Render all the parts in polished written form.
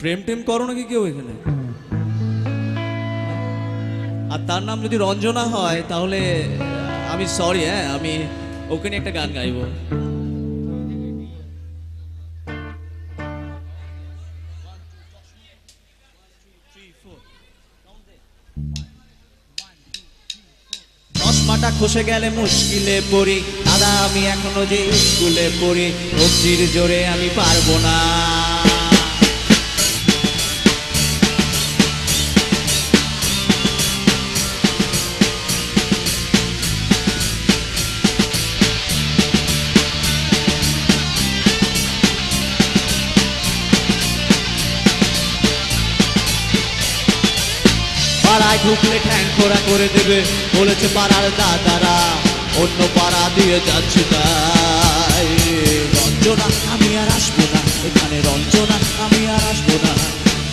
প্রেম টেম করো নাকি কেউ এখানে? আর তার নাম যদি রঞ্জনা হয় তাহলে আমি সরি, হ্যাঁ আমি ওকে নিয়ে একটা গান গাইবো। চশমাটা খসে গেলে মুশকিলে পড়ি দাদা, আমি এখনো যে স্কুলে পড়ি, কবজির জোরে আমি পারবো না। পাড়ায় ঢুকলে ঠ্যাং খোরা করে দেবে বলেছে পাড়ার দাদারা, অন্য পাড়া দিয়ে যাচ্ছে তাই। রঞ্জনা আমি আর আসবো না এখানে, রঞ্জনা আমি আর আসবো না।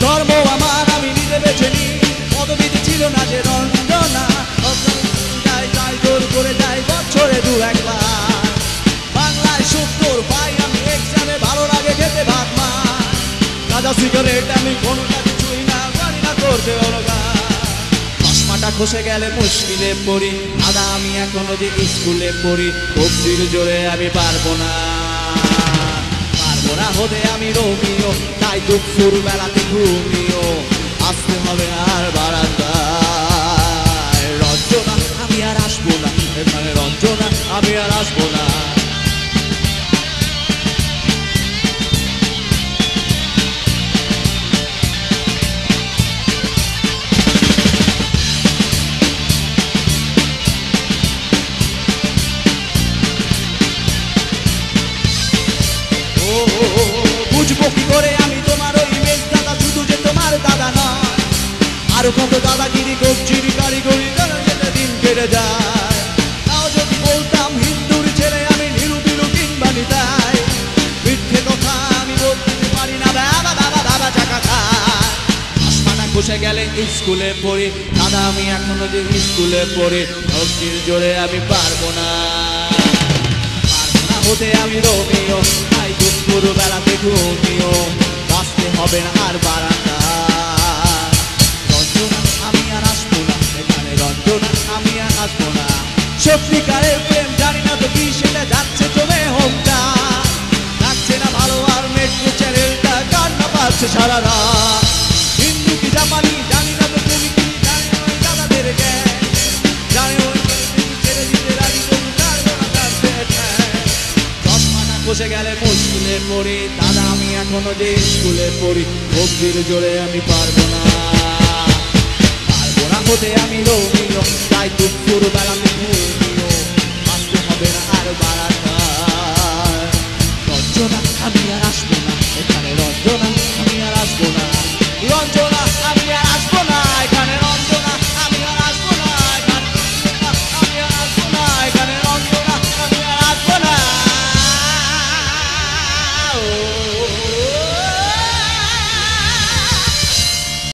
ধর্ম আমার আমি নিজে বেছে নি, পদবিতে ছিল না যে রঞ্জনা। যাই যাই জোর করে যাই বছরে দু একবার, বাংলায় ৭০ পাই আমি এক্সামে, ভালো লাগে খেতে ভাত মা। গাঁজা সিগারেট আমি কোনোটা কিছুই না জানি না করতে অলগা। চশমাটা খসে গেলে মুশকিলে পড়ি দাদা, আমি এখনো যে স্কুলে পড়ি, কবজির জোরে আমি পারবো না। পারবো না হতে আমি রোমিও, তাই দুপুর বেলাতে ঘুমিও, আসতে হবে আর বারান্দায়। রঞ্জনা আমি আর আসবো না এখানে, রঞ্জনা আমি আর আসবো না। বুঝবো কি করে আমি তোমার ওই মেজ দাদা, শুধু যে তোমার দাদা নয়, আরো কত দাদাগিরি কবজির কারিগরি যেতে দিন কেটে যায়। তাও যদি বলতাম হিন্দুর ছেলে আমি, নিরুবিরু কিংবা নিতাই, মিথ্যে কথা আমি বলতে পারি না, বাবা বাবা বাবা চাকা খায়। চশমাটা খসে গেলে স্কুলে পড়ি দাদা, আমি এখনো যে স্কুলে পড়ি, কবজির জোরে আমি পারবো না। হতে আমি রোমিও, তাই দুপুর বেলাতে ঘুমিও, বাঁচতে হবে না আর বারান্দা। রঞ্জনা আমি আর আসবো না এখানে, রঞ্জনা আমি আর আসবো না। সত্যিকারের প্রেম জানি না তো কি সেটা, যাচ্ছে জমে হোমটা, লাগছে না ভালো আর মেট্রো চ্যানেলটা কান্না পাচ্ছে সারা রাত। হিন্দু কি জাপানি জানি না তো, তুমি কি জানি না ওই দাদাদের জ্ঞান, জানি ওই ছেড়ে দিতে রাজি তুমি পারবো না কাছে। বসে গেলে মুশকিলে পড়ি দাদা, আমি এখনো যে স্কুলে পড়ি, কবজির জোরে আমি পারবো না। পারবো না হতে আমি রোমিও, তাই দুপুর বেলাতে